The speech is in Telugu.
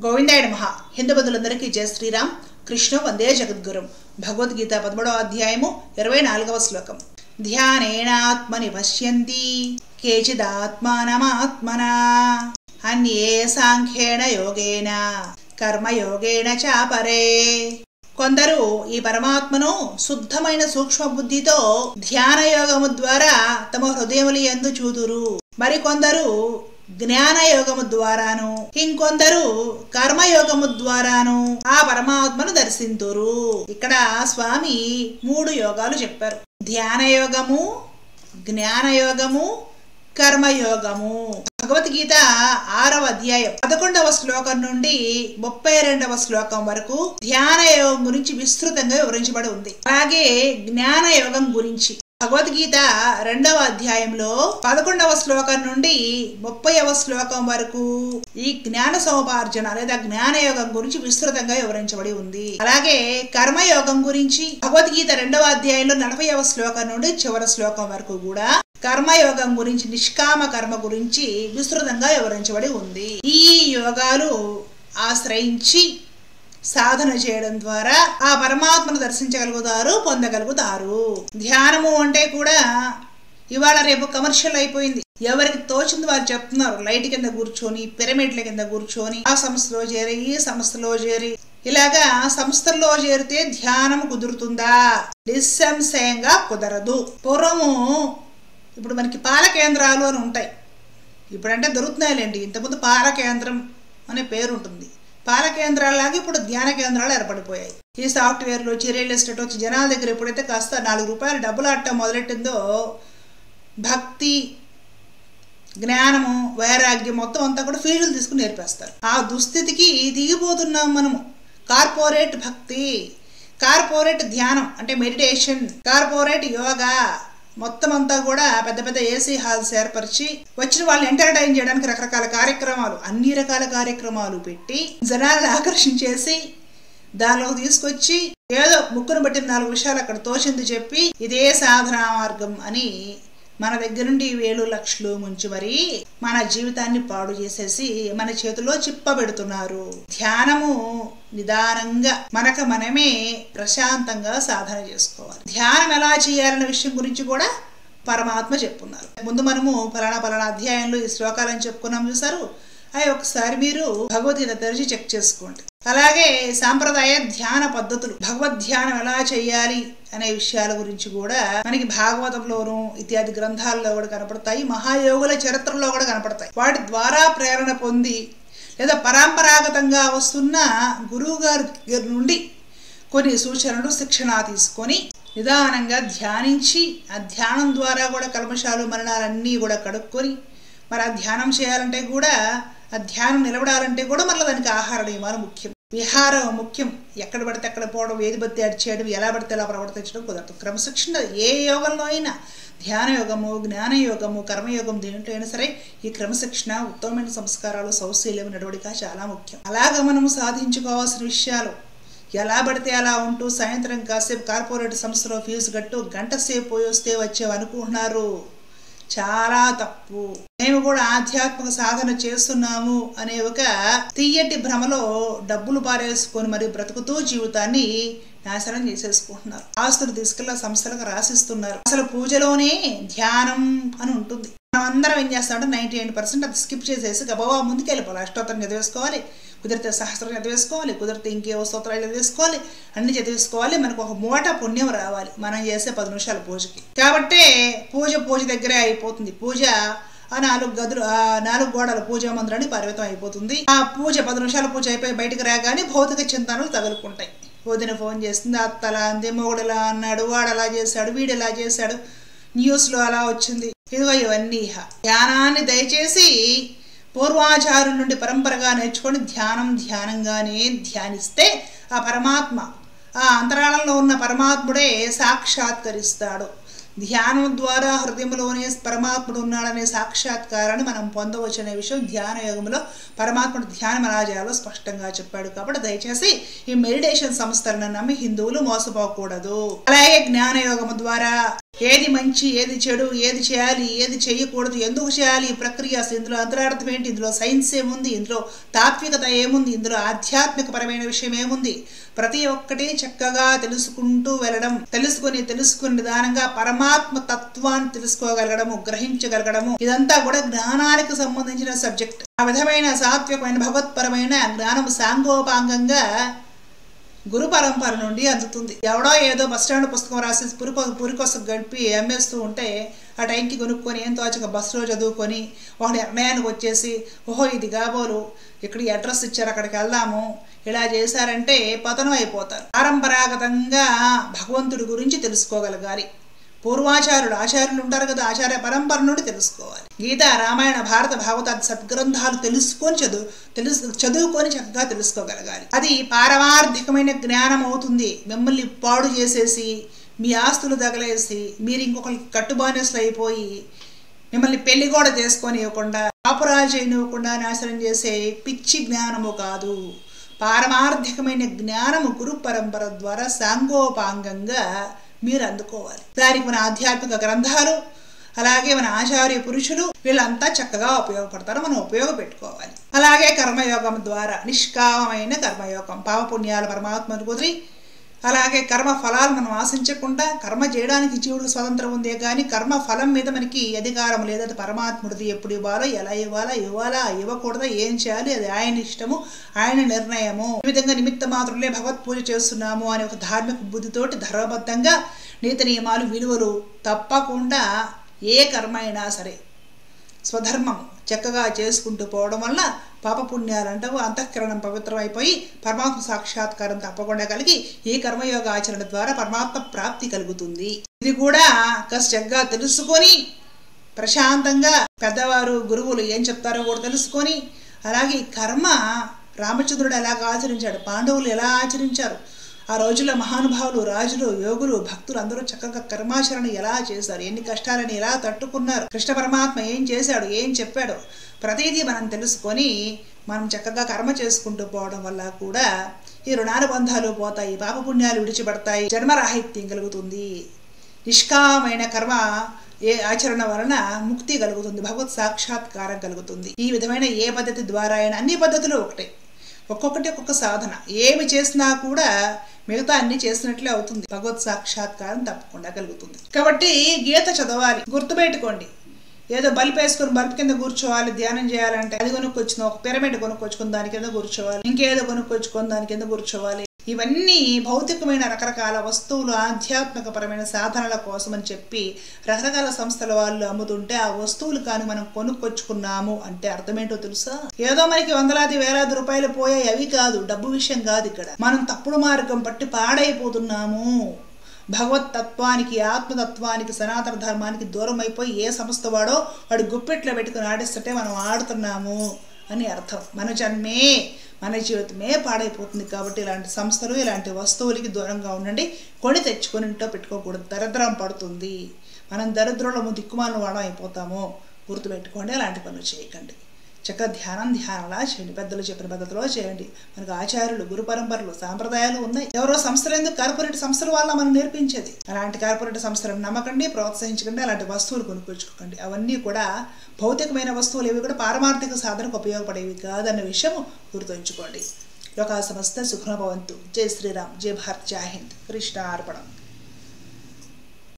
గోవిందాయ నమః. హిందూ బంధువులందరికీ జయ శ్రీరామ్. కృష్ణ వందే జగద్గురుం. భగవద్గీత 13వ అధ్యాయము 24వ శ్లోకం. ధ్యానేనాత్మని పశ్యంతి కేచిదాత్మానమాత్మనా అన్యే సాంఖ్యేన యోగేన కర్మయోగేన చాపరే. కొందరు ఈ పరమాత్మను శుద్ధమైన సూక్ష్మ బుద్ధితో ధ్యాన యోగము ద్వారా తమ హృదయముల యందు చూదురు. మరికొందరు జ్ఞానయోగము ద్వారాను, ఇంకొందరు కర్మయోగము ద్వారాను ఆ పరమాత్మను దర్శింతురు. ఇక్కడ స్వామి 3 యోగాలు చెప్పారు: ధ్యానయోగము, జ్ఞానయోగము, కర్మయోగము. భగవద్గీత 6వ అధ్యాయం 11వ శ్లోకం నుండి 32వ శ్లోకం వరకు ధ్యానయోగం గురించి విస్తృతంగా వివరించబడి ఉంది. అలాగే జ్ఞానయోగం గురించి భగవద్గీత 2వ అధ్యాయంలో 11వ శ్లోకం నుండి 30వ శ్లోకం వరకు ఈ జ్ఞాన సముపార్జన లేదా జ్ఞానయోగం గురించి విస్తృతంగా వివరించబడి ఉంది. అలాగే కర్మయోగం గురించి భగవద్గీత 2వ అధ్యాయంలో 40వ శ్లోకం నుండి చివరి శ్లోకం వరకు కూడా కర్మయోగం గురించి, నిష్కామ కర్మ గురించి విస్తృతంగా వివరించబడి ఉంది. ఈ యోగాలు ఆశ్రయించి సాధన చేయడం ద్వారా ఆ పరమాత్మను దర్శించగలుగుతారు, పొందగలుగుతారు. ధ్యానము అంటే కూడా ఇవాళ రేపు కమర్షియల్ అయిపోయింది. ఎవరికి తోచింది వారు చెప్తున్నారు. లైట్ కింద కూర్చొని, పిరమిడ్ల కింద కూర్చొని ఆ సంస్థలో చేరి, ఈ సంస్థలో చేరి, ఇలాగా సంస్థల్లో చేరితే ధ్యానం కుదురుతుందా? నిస్సంశయంగా కుదరదు. పూర్వము ఇప్పుడు మనకి పాల కేంద్రాలు అని ఉంటాయి. ఇప్పుడంటే దొరుకుతున్నాయిలేండి. ఇంతకుముందు పాల కేంద్రం అనే పేరు ఉంటుంది. పాల కేంద్రాలాగా ఇప్పుడు ధ్యాన కేంద్రాలు ఏర్పడిపోయాయి. ఈ సాఫ్ట్వేర్లు వచ్చి, రియల్ ఎస్టేట్ వచ్చి, జనాల దగ్గర ఎప్పుడైతే కాస్త 4 రూపాయలు డబ్బులు ఆడటం మొదలెట్టిందో భక్తి, జ్ఞానము, వైరాగ్యం మొత్తం అంతా కూడా ఫీజులు తీసుకుని నేర్పేస్తారు. ఆ దుస్థితికి దిగిపోతున్నాం మనము. కార్పొరేట్ భక్తి, కార్పొరేట్ ధ్యానం అంటే మెడిటేషన్, కార్పొరేట్ యోగా మొత్తం అంతా కూడా పెద్ద పెద్ద ఏసీ హాల్స్ ఏర్పరిచి వచ్చిన వాళ్ళని ఎంటర్టైన్ చేయడానికి రకరకాల కార్యక్రమాలు, అన్ని రకాల కార్యక్రమాలు పెట్టి జనాలను ఆకర్షించేసి దానిలో తీసుకొచ్చి ఏదో ముక్కును బట్టిన 4 విషయాలు అక్కడ తోచింది చెప్పి ఇదే సాధనా మార్గం అని మన దగ్గర నుండి వేలు లక్షలు ముంచి మరి మన జీవితాన్ని పాడు చేసేసి మన చేతిలో చిప్పబెడుతున్నారు. ధ్యానము నిదానంగా మనకు మనమే ప్రశాంతంగా సాధన చేసుకోవాలి. ధ్యానం ఎలా చేయాలన్న విషయం గురించి కూడా పరమాత్మ చెప్పున్నారు. ముందు మనము పలానా అధ్యాయంలో ఈ శ్లోకాలని చెప్పుకున్నాం చూసారు. అవి ఒకసారి మీరు భగవద్గీత తెరిచి చెక్ చేసుకోండి. అలాగే సాంప్రదాయ ధ్యాన పద్ధతులు, భగవద్ధ్యానం ఎలా చేయాలి అనే విషయాల గురించి కూడా మనకి భాగవతంలోను ఇత్యాది గ్రంథాల్లో కూడా కనపడతాయి. మహాయోగుల చరిత్రలో కూడా కనపడతాయి. వాటి ద్వారా ప్రేరణ పొంది లేదా పరంపరాగతంగా వస్తున్న గురువు గారి దగ్గర నుండి కొన్ని సూచనలు, శిక్షణ తీసుకొని నిదానంగా ధ్యానించి ఆ ధ్యానం ద్వారా కూడా కల్మషాలు, మరణాలన్నీ కూడా కడుక్కొని మరి ఆ ధ్యానం చేయాలంటే కూడా, ఆ ధ్యానం నిలబడాలంటే కూడా మళ్ళీ దానికి ఆహార నియమాలు ముఖ్యం, విహారం ముఖ్యం. ఎక్కడ పడితే అక్కడ పోవడం, ఏది బట్టి అది చేయడం, ఎలా పడితే అలా ప్రవర్తించడం కుదరదు. క్రమశిక్షణ ఏ యోగంలో అయినా, ధ్యాన యోగము, జ్ఞానయోగము, కర్మయోగం, దేంట్లో అయినా సరే ఈ క్రమశిక్షణ, ఉత్తమమైన సంస్కారాలు, సౌశీల్యం, నడవడిక చాలా ముఖ్యం. అలాగా మనము సాధించుకోవాల్సిన విషయాలు. ఎలా పడితే అలా ఉంటూ సాయంత్రం కాసేపు కార్పొరేట్ సంస్థలో ఫీజు కట్టు గంట సేపు పోయి వస్తే వచ్చేవనుకుంటున్నారు. చాలా తప్పు. మేము కూడా ఆధ్యాత్మిక సాధన చేస్తున్నాము అనే ఒక తీయటి భ్రమలో డబ్బులు పారేసుకొని మరి బ్రతుకుతూ జీవితాన్ని నాశనం చేసేసుకుంటున్నారు. ఆస్తులు తీసుకెళ్ళి సంస్థలకు రాసిస్తున్నారు. అసలు పూజలోనే ధ్యానం అని ఉంటుంది. మనం అందరం ఏం చేస్తామంటే 98% అది స్కిప్ చేసేసి గబా ముందుకు వెళ్ళిపోవాలి. అష్టోత్తరం చదివేసుకోవాలి, కుదిరితే సహస్రం చదివేసుకోవాలి, కుదిరితే ఇంకేవో స్తోత్రాలు చదివేసుకోవాలి, అన్ని చదివేసుకోవాలి. మనకు ఒక మూట పుణ్యం రావాలి మనం చేసే 10 నిమిషాల పూజకి. కాబట్టే పూజ దగ్గరే అయిపోతుంది. పూజ ఆ 4 గదులు, ఆ 4 గోడల పూజా మందిరాన్ని పరిమితం అయిపోతుంది. ఆ పూజ 10 నిమిషాల పూజ అయిపోయి బయటకు రాగానే భౌతిక చింతనలు తగులుకుంటాయి. వదిన ఫోన్ చేస్తుంది, అత్తలా అంది, మొగుడులా అన్నాడు, వాడు అలా చేశాడు, వీడు ఎలా చేశాడు, న్యూస్లో అలా వచ్చింది. ఇదిగో ఇవన్నీ ధ్యానాన్ని దయచేసి పూర్వాచారుల నుండి పరంపరగా నేర్చుకొని ధ్యానంగానే ధ్యానిస్తే ఆ పరమాత్మ, ఆ అంతరాళంలో ఉన్న పరమాత్ముడే సాక్షాత్కరిస్తాడు. ధ్యానం ద్వారా హృదయంలోనే పరమాత్ముడు ఉన్నాడనే సాక్షాత్కారాన్ని మనం పొందవచ్చు అనే విషయం ధ్యాన యోగంలో పరమాత్ముడు ధ్యానం ఎలా చేయాలో స్పష్టంగా చెప్పాడు. కాబట్టి దయచేసి ఈ మెడిటేషన్ సంస్థలను నమ్మి హిందువులు మోసపోకూడదు. అలాగే జ్ఞాన యోగం ద్వారా ఏది మంచి, ఏది చెడు, ఏది చేయాలి, ఏది చేయకూడదు, ఎందుకు చేయాలి, ఈ ప్రక్రియ, అసలు ఇందులో అంతరార్థం ఏంటి, ఇందులో సైన్స్ ఏముంది, ఇందులో తాత్వికత ఏముంది, ఇందులో ఆధ్యాత్మికపరమైన విషయం ఏముంది, ప్రతి ఒక్కటి చక్కగా తెలుసుకుంటూ వెళ్ళడం, తెలుసుకుని నిదానంగా పరమాత్మ తత్వాన్ని తెలుసుకోగలగడము, గ్రహించగలగడము, ఇదంతా కూడా జ్ఞానానికి సంబంధించిన సబ్జెక్ట్. ఆ విధమైన సాత్వికమైన భగవత్పరమైన జ్ఞానం సాంగోపాంగంగా గురు పరంపర నుండి అందుతుంది. ఎవడో ఏదో బస్టాండ్ పుస్తకం రాసి పురికొస గడిపి అమ్మేస్తూ ఉంటే ఆ టైంకి కొనుక్కొని ఏం తోచక బస్సులో చదువుకొని ఒక నిర్ణయానికి వచ్చేసి, ఓహో ఇది కాబోలు, ఇక్కడ అడ్రస్ ఇచ్చారు, అక్కడికి వెళ్దాము, ఇలా చేశారంటే పతనం అయిపోతారు. పరంపరాగతంగా భగవంతుడి గురించి తెలుసుకోగలగాలి. ఆచార్యులు ఉంటారు కదా, ఆచార్య పరంపర నుండి తెలుసుకోవాలి. గీత, రామాయణ, భారత, భాగవత సద్గ్రంథాలు చదువుకొని చక్కగా తెలుసుకోగలగాలి. అది పారమార్థికమైన జ్ఞానం అవుతుంది. మిమ్మల్ని పాడు చేసేసి, మీ ఆస్తులు తగలేసి, మీరు ఇంకొకరికి కట్టుబానిసలు అయిపోయి, మిమ్మల్ని పెళ్లి కూడా చేసుకొని ఇవ్వకుండా, కాపురాలు చేయనివ్వకుండా నాశనం చేసే పిచ్చి జ్ఞానము కాదు. పారమార్థికమైన జ్ఞానము గురు పరంపర ద్వారా సాంగోపాంగంగా మీరు అందుకోవాలి. దానికి మన ఆధ్యాత్మిక గ్రంథాలు, అలాగే మన ఆచార్య పురుషులు వీళ్ళంతా చక్కగా ఉపయోగపడతారు, మనం ఉపయోగపెట్టుకోవాలి. అలాగే కర్మయోగం ద్వారా నిష్కామమైన కర్మయోగం, పాపపుణ్యాల పరమాత్మను కుదిరి, అలాగే కర్మ ఫలాలు మనం ఆశించకుండా, కర్మ చేయడానికి జీవుడికి స్వతంత్రం ఉందే కానీ కర్మ ఫలం మీద మనకి అధికారం లేదు. అది పరమాత్ముడిది. ఎప్పుడు ఇవ్వాలో, ఎలా ఇవ్వాలా, ఇవ్వకూడదా, ఏం చేయాలి, అది ఆయన ఇష్టము, ఆయన నిర్ణయము. ఈ విధంగా నిమిత్త మాత్రమే భగవత్ పూజ చేస్తున్నాము అనే ఒక ధార్మిక బుద్ధితోటి ధర్మబద్ధంగా నీతి నియమాలు, విలువలు తప్పకుండా ఏ కర్మ అయినా సరే స్వధర్మం చక్కగా చేసుకుంటూ పోవడం వల్ల పాపపుణ్యాలు అంటావు అంతఃకరణం పవిత్రం అయిపోయి పరమాత్మ సాక్షాత్కారం తప్పకుండా కలిగి ఈ కర్మయోగ ఆచరణ ద్వారా పరమాత్మ ప్రాప్తి కలుగుతుంది. ఇది కూడా చక్కగా తెలుసుకొని ప్రశాంతంగా పెద్దవారు గురువులు ఏం చెప్తారో కూడా తెలుసుకొని, అలాగే కర్మ రామచంద్రుడు ఎలాగ ఆచరించాడు, పాండవులు ఎలా ఆచరించారు, ఆ రోజుల్లో మహానుభావులు, రాజులు, యోగులు, భక్తులు అందరూ చక్కగా కర్మాచరణ ఎలా చేశారు, ఎన్ని కష్టాలని ఎలా తట్టుకున్నారు, కృష్ణ పరమాత్మ ఏం చేశాడు, ఏం చెప్పాడు, ప్రతిదీ మనం తెలుసుకొని మనం చక్కగా కర్మ చేసుకుంటూ పోవడం వల్ల కూడా ఈ రుణానుబంధాలు పోతాయి, పాపపుణ్యాలు విడిచిపడతాయి, జన్మరాహిత్యం కలుగుతుంది. నిష్కామైన కర్మ ఆచరణ వలన ముక్తి కలుగుతుంది, భగవత్ సాక్షాత్కారం కలుగుతుంది. ఈ విధమైన ఏ పద్ధతి ద్వారా అయినా, అన్ని పద్ధతులు ఒకటే, ఒక్కొక్కటి ఒక్కొక్క సాధన, ఏమి చేసినా కూడా మిగతా అన్ని చేసినట్లే అవుతుంది, భగవత్ సాక్షాత్కారం తప్పకుండా కలుగుతుంది. కాబట్టి గీత చదవాలి, గుర్తుపెట్టుకోండి. ఏదో బల్బు వేసుకొని బల్బు కింద కూర్చోవాలి, ధ్యానం చేయాలంటే అది కొనుక్కొచ్చిన ఒక పిరమిడ్ కొనుక్కొచ్చుకొని దాని కింద కూర్చోవాలి, ఇంకేదో కొనుక్కొచ్చుకొని దాని కింద కూర్చోవాలి. ఇవన్నీ భౌతికమైన రకరకాల వస్తువులు, ఆధ్యాత్మికపరమైన సాధనల కోసం అని చెప్పి రకరకాల సంస్థల వాళ్ళు అమ్ముతుంటే ఆ వస్తువులు కానీ మనం కొనుక్కొచ్చుకున్నాము అంటే అర్థమేంటో తెలుసా? ఏదో మనకి వందలాది వేలాది రూపాయలు పోయాయి, అవి కాదు, డబ్బు విషయం కాదు. ఇక్కడ మనం తప్పుడు మార్గం పట్టి పాడైపోతున్నాము. భగవత్ తత్వానికి, ఆత్మతత్వానికి, సనాతన ధర్మానికి దూరం అయిపోయి ఏ సంస్థ వాడో వాడు గుప్పెట్లో పెట్టుకుని ఆడిస్తుంటే మనం ఆడుతున్నాము అని అర్థం. మన జన్మే, మన జీవితమే పాడైపోతుంది. కాబట్టి ఇలాంటి సంస్థలు, ఇలాంటి వస్తువులకి దూరంగా ఉండండి. కొని తెచ్చుకొని ఇంట్లో పెట్టుకోకూడదు, దరిద్రం పడుతుంది. మనం దరిద్రంలో దిక్కుమాలను వాడం అయిపోతాము. గుర్తుపెట్టుకోండి, అలాంటి పనులు చేయకండి. చక్కగా ధ్యానంలా చేయండి, పెద్దలు చెప్పిన పద్ధతిలో చేయండి. మనకు ఆచార్యులు, గురు పరంపరలు, సాంప్రదాయాలు ఉన్నాయి. ఎవరో సంస్థలు ఎందుకు, కార్పొరేట్ సంస్థల వల్ల మనం నేర్పించేది. అలాంటి కార్పొరేట్ సంస్థలను నమ్మకండి, ప్రోత్సహించకండి, అలాంటి వస్తువులు కొనుక్కొచ్చుకోకండి. అవన్నీ కూడా భౌతికమైన వస్తువులు, ఇవి కూడా పారమార్థిక సాధనకు ఉపయోగపడేవి కాదన్న విషయం గుర్తుంచుకోండి. లోకా సమస్త సుఖనో భవంతు. జై శ్రీరామ్, జై భారత్, జై హింద్. కృష్ణార్పణం.